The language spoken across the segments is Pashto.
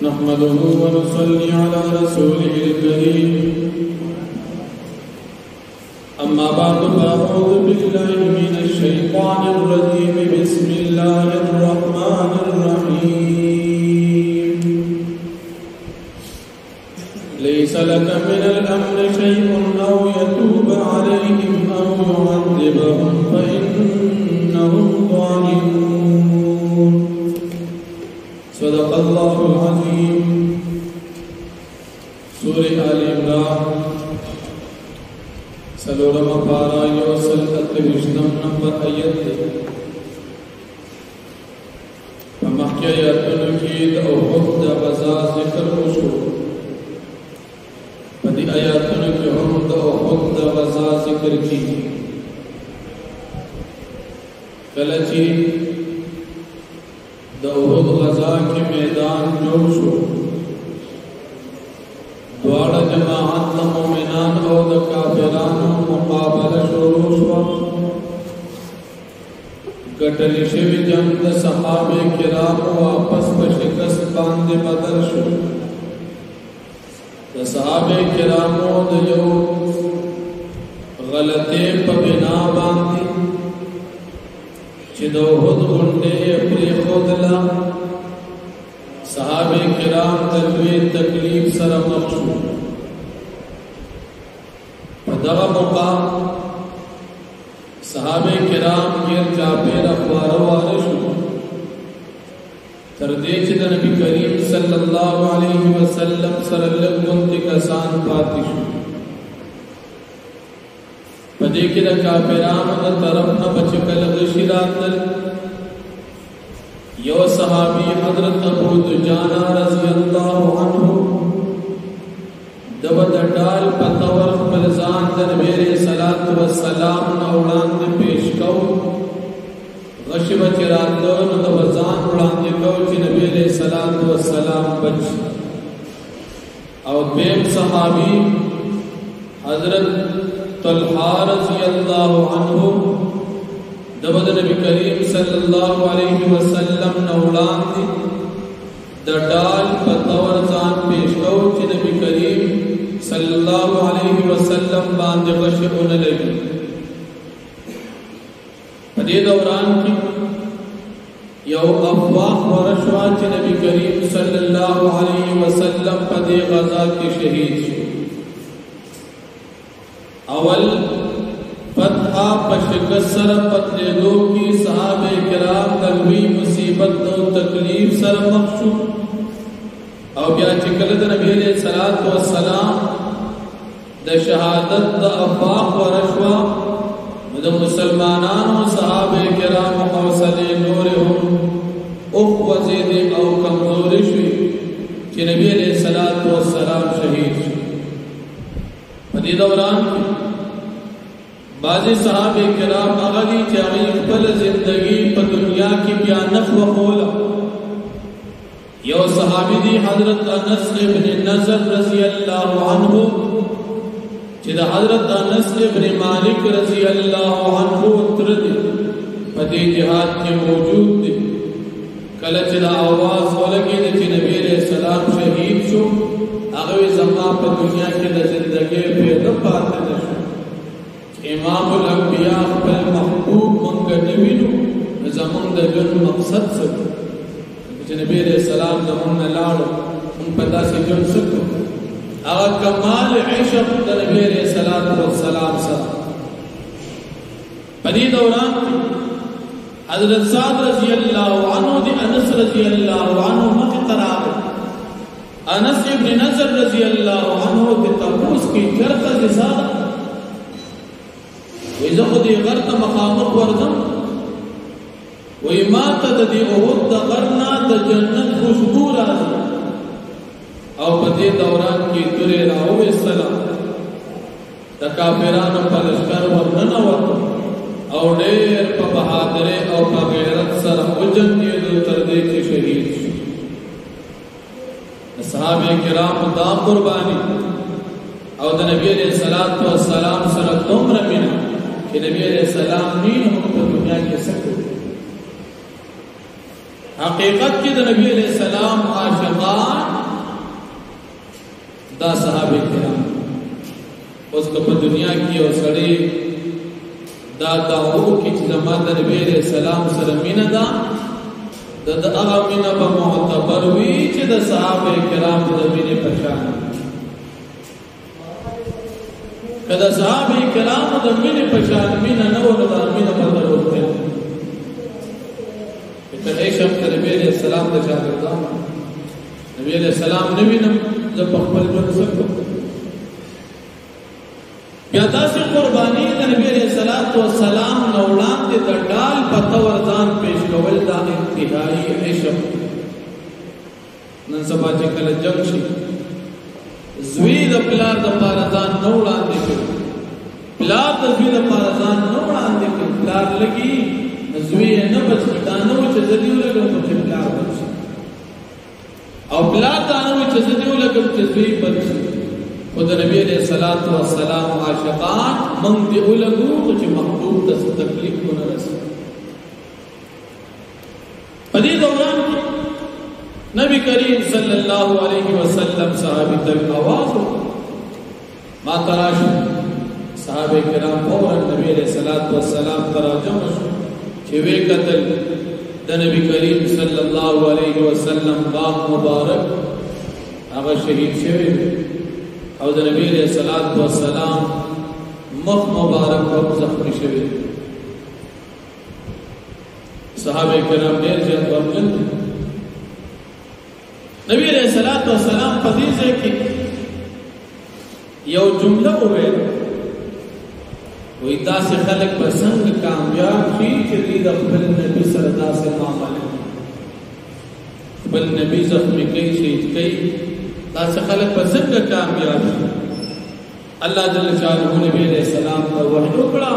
نحمده ونصلي على رسوله الكريم أما بعد فأعوذ بالله من الشيطان الرجيم بسم الله الرحمن الرحيم ليس لك من الأمر شيء أو يتوب عليهم أو يعذبهم فإنهم ظالمون صدق الله العظيم سورة آل عمران سلورم پارا یوصل اتوشتم نمبر آیت دے فمحکی آیتنو کی دا احد دا غزا ذکر وشو فدی آیتنو کی ہم دا احد دا غزا ذکر کی کلچی دا احد غزا کی میدان جوشو دوارا جماعت دا مومنان او دا کافرانو مقابل شروع شوا گٹلی شوی جنگ دا صحابه کرام واپس پا شکست باند بدل شو دا صحابه کرامو دا یو غلطے پا بنا باندی چی دا احد غنڈے پری خودلا صحابه کرام تلوی تکلیف سر مخشو پدغا مقام صحابه کرام گیر چاپیر اخوار وارشو تردیچ دا نبی کریم صلی اللہ علیہ وسلم سر لگ منتی کسان پاتی شو پدیکی دا کافران دا طرفنا بچکل غشیرات دل یو صحابی حضرت ابو دجانہ رضی اللہ عنہ دو دڈال پتور فلزان در میرے صلاة والسلام نوڑان دے پیش کو غشب چرات دون دو زان اڑان دے کو چی نبی علیہ صلاة والسلام بچ او بیم صحابی حضرت طلحہ رضی اللہ عنہ دبد نبی کریم صلی اللہ علیہ وسلم نوڑان دی دڈال پتور زان پیش کو چی نبی کریم صلی اللہ علیہ وسلم باندے غشعون لگی پدی دوران کی یو افواق ورشوا چی نبی کریم صلی اللہ علیہ وسلم پدی غزا کی شہید شو اول فتحہ پشکست سر پتلے دو کی صحابہ کرام دلوی مصیبت دو تکلیف سر مخشو او بیا چکلد نبی علیہ السلام دا شہادت دا افاق و رشوہ دا مسلمانان و صحابہ کرام حوصلے نور ہم اخ وزید او کمزور شوی چی نبی علیہ السلام شہید شو پدی دوران کی بعضی صحابہ کرام اغلی چاہی اقبل زندگی پا دنیا کی بیا نفو خولا یو صحابی دی حضرت انس ابن نظر رضی اللہ عنہ چی دا حضرت انس ابن مالک رضی اللہ عنہ اتردی پدی جہاد کے موجود دی کلچ دا آواز ولگی دی چی نبی علیہ السلام شہید شو اغوی زمان پا دنیا کی دا زندگی پیدا پاتے نشو امام الانبیاء پر محبوب منگا نوینو زمان دا جن مقصد سکو نبی علیہ السلام زمان نلالو ان پتا سی جن سکو اگر کمال عشق دا نبی علیہ السلام سا پدی دوران حضرت سعد رضی اللہ عنہ دی انس رضی اللہ عنہ مقی قرار انس ابن نظر رضی اللہ عنہ دی تبوس کی جرق زیادہ ویزا خودی غرط مقامت ورزم وی ماتا دا دی احد دا غرنا دا جنت خوشبو رازم او پتی دوران کی تری راو السلام دا کافران پلشکر ورننا ورد او دیر پا بہادرے او پا غیرت سر وجن دیدو تردے کی شہید صحابہ کرام دا قربانی او دا نبی علیہ السلام سر تم رمینا کہ نبی علیہ السلام نین ہم پر دنیا کے سکو حقیقت کی دا نبی علیہ السلام عاشقان دا صحابه کرام اوس په دنیا کې او سړی دا دعوو کې چې زما د نبی علیہ السلام سره مینه ده د هغه مینه په معتبر وي چې د صحابه کرام د مینې په شان کله صحابه کرام د مینې په شان مینه نه و د مینه په ضرورت ده کله شم نبی علیہ السلام د شاګردانو نبی علیہ السلام نوینم زه په خپل ژوند سره بیا داسې قرباني د نبی علیہ السلام نو وړاندې د ډال په تور ځان پیش کول دا انتهایی عشق نن سبا چې کله جنګ شي زوی د پلار د پاره ځان نو وړاندې کوي پلار د زوی د پاره ځان نو وړاندې کوي پلار لګي زوی نه بچی دا نه و چې زدیو لګم چې پلار بچي او پلار دا نه و چې زدیو لګم چې زوی بچي او د نبی علیہ الصلوۃ والسلام عاشقان من دی ولګو چې مخلوق ته تکلیف نه رسي په دې دوران کې نبی کریم صلی الله علیه وسلم صحابه ته आवाज ما تراش صحابه کرام فورا نبی علیہ الصلوۃ والسلام تراجم چې وی قتل د نبی کریم صلی الله علیه وسلم باغ مبارک هغه شهید شوی او د نبی علیہ الصلوۃ والسلام مخ مبارک او زخمی شوی صحابه کرام ډیر زیات ورغلل نبی علیہ الصلوۃ والسلام په دې ځای کې یو جمله وویل وې داسې خلک به څنګه کامیاب شي چې د خپل نبی سره داسې معامله خپل نبی زخمی کوي شهید کوي داسې خلک به څنګه کامیاب شي الله جل جلاله نبی علیہ السلام ته وحی وکړه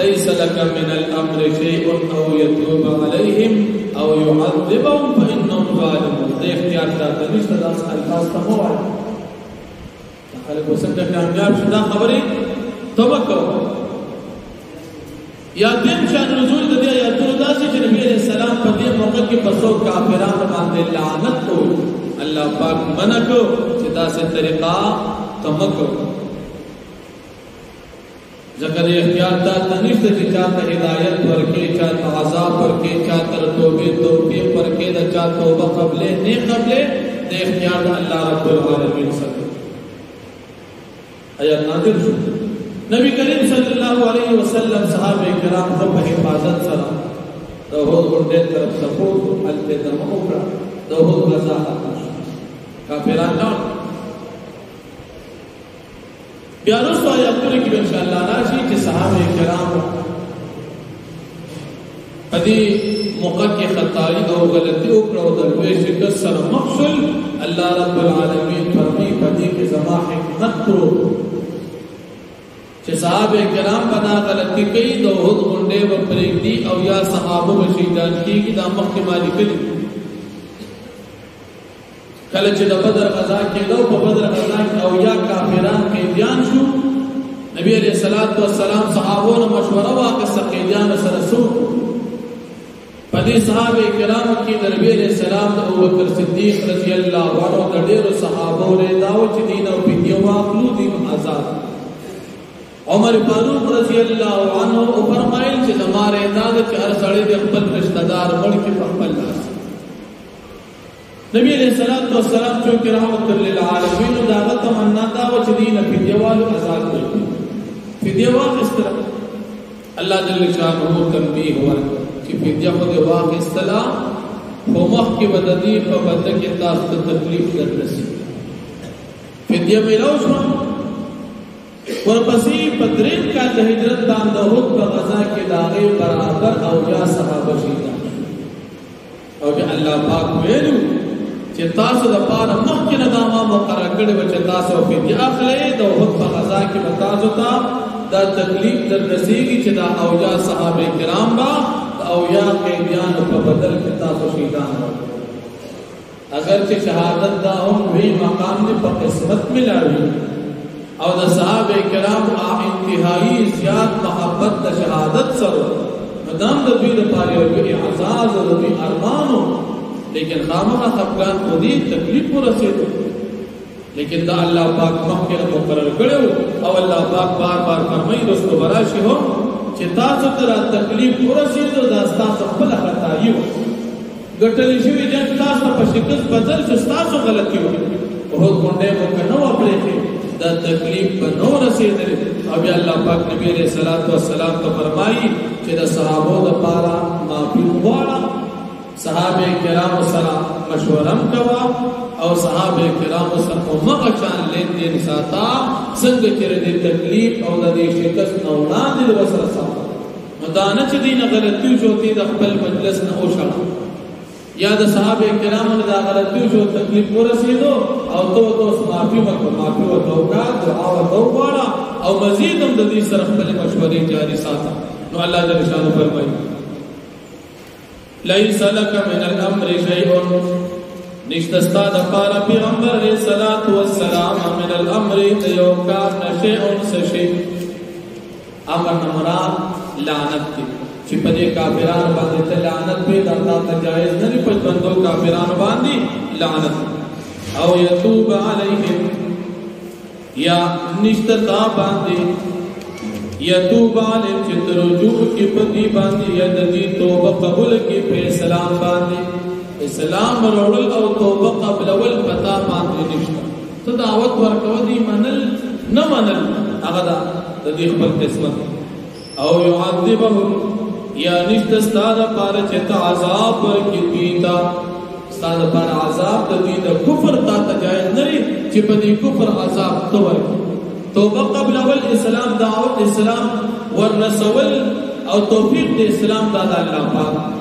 ليس لك من الامر شيء او يتوب عليهم او يعذبهم فانهم ظالمون د اختیار ته نشته داسې الفاظ ته وایي خلک به څنګه کامیاب شي دا خبرې توکو یا دیم شان نزول د دې آیاتونو داسې چې نبی علیہ السلام په دې موقع کې بسو کافرانو باندې لعنت کوي الله پاک منع کو چې داسې طریقہ تمکو ذکر اختیار ته نشته چې چاته هدایت ورکې چاته عذاب ورکې چاته توبې ورکې دا چاته توبه قبلې نه قبلې د اختیار الله رب العالمین سره آیات نازل شو نبی کریم صلی الله علیه وسلم صحابه کرام په حفاظت سره د هغو ورته طرف سپورټ الته دمو کړه د هغو وضاحت کافران نه بیا رسو آیاتونه کې ان شاء الله راشي چې صحابه کرام په دې موقع کې خطائی او غلطي وکړه او د لوی شکست سره مخشل الله رب العالمین فرمایي په دې کې زما حکمت کړو چې صحابه کرام بنا غلطی کوي د هود غونډې و پرېږدي او یا صحابه وشیدان کیږي د مخکې مالک دي کله چې د بدر غزا کېدو په بدر غزا کې او یا کافران قیدیان شو نبی علیہ الصلوۃ والسلام صحابونو مشوره واخیسته قیدیان سره سو په دې صحابه کرام کې د نبی علیہ السلام د ابوبکر صدیق رضی الله عنه د ډېرو صحابو له داو چې دین او فدیه واخلو دي آزاد عمر فاروق رضی اللہ عنہ فرمایل چې زماره داد چې هر سړی د خپل رشتہ دار مړ کې په خپل لاس نبی علیہ الصلوۃ والسلام چې رحمت للعالمین دا تمنا دا و چې دین فدیه والو آزاد کړي فدیه واخستل الله جل شانه تنبیه ورکړي چې فدیه په واخستلا خو مخ کې بددی په بدل کې تاسو ته تکلیف درنسي فدیه ملو شو ورپسې پدرین کا د هجرت باندې د هود په غزا کې داغه برابر او یا صحابه شهیدان او چې الله پاک ویلو چې تاسو د پاره مخکې نه دامه مقرره کړې و چې تاسو په دې اخلي د هود په غزا کې تاسو ته دا تکلیف در رسیږي چې دا او یا صحابه کرام با او یا قیدیان په بدل کې تاسو شهیدان اگر چې شهادت دا هم وی مقام دې په قسمت ملاوي او د صحابه کرام انتهایی زیات محبت د شهادت سره مدام د دوی لپاره یو اعزاز او د ارمانو لیکن خامخا خفقان خودی تکلیف ورسېدو لیکن دا اللہ پاک مخکر مقرر کرو او اللہ پاک بار بار فرمائی رسول براشی ہو چه تاسو تر تکلیف ورسیدو دا تاسو خپل خطایي و ګټل شوی جنگ تاسو په شکست بدل شو تاسو غلطي و بہت کونډه مو کنو خپل کې دا تکلیف په نو رسیدل او بیا الله پاک نبی علیہ الصلوۃ والسلام ته فرمایي چې د صحابو د پاره معافي وغواړه صحابه کرام سره مشورم کوا او صحابه کرام سره مغه چان لین دین ساته څنګه چې د تکلیف او د شکست نو وړاندې وسره ساته مدانه چې دین غلطي شوتي د خپل مجلس نه اوښه یا د صحابه کرام د غلطي شو تکلیف ورسېدو او تو معافي وکړه معافي او توبه دعا او توبه او مزید هم د دې سره خپل مشورې جاری ساته نو الله جل شانه فرمایي ليس لك من الامر شيء نشتستا د پارا پیغمبر علیہ الصلوۃ والسلام من الامر یو کار نشئ سشی امر مراد لعنت کی چې په دې کافرانو باندې ته لعنت به د الله ته جایز نه لري په بندو کافرانو باندې لعنت او یتوب علیهم یا نشتتا باندې یتوب علیهم چې رجوع کی په دې باندې یا د دې توبه قبول کی په اسلام باندې اسلام وروړل او توبه قبل ول پتا باندې نشته ته دعوت ورکو دي منل نه منل هغه د دې خپل قسمت او يعذبهم یا نشته ستاره پر چې عذاب ورکړي پیتا ستاره پر عذاب د دې د کفر تا جایز نه چې په دې کفر عذاب تو ورکړي توبه قبل ول اسلام دعوت اسلام ورسول او توفیق د اسلام د الله پاک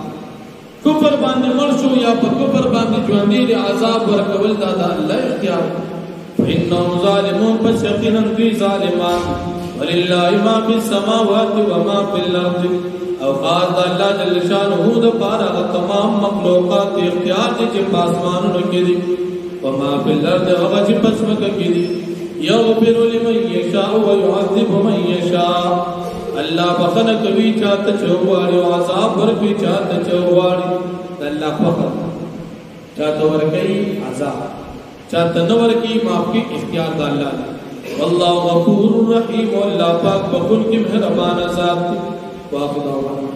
کفر باندې مرشو یا په کفر باندې ژوندې د عذاب ورکول دا د الله اختیار فإنهم ظالمون پس یقینا دوی ظالمان ولله ما فی السماوات و ما فی الارض او خاص الله جل شانه د پاره تمام مخلوقات اختیار دي چې پاسمانونو کې دي و ما فی الارض هغه چې پسمکه کې دي یغفر لمن یشاء و يعذب من یشاء الله بخنه کوي چاته چوغواړي او عذاب ورکوي چاته چوغواړي الله فقط چاته ورکوي عذاب چاته نو ورکوي معافي اختیار د الله والله غفور رحیم والله پاک بخون کی مهربان ذات واخذ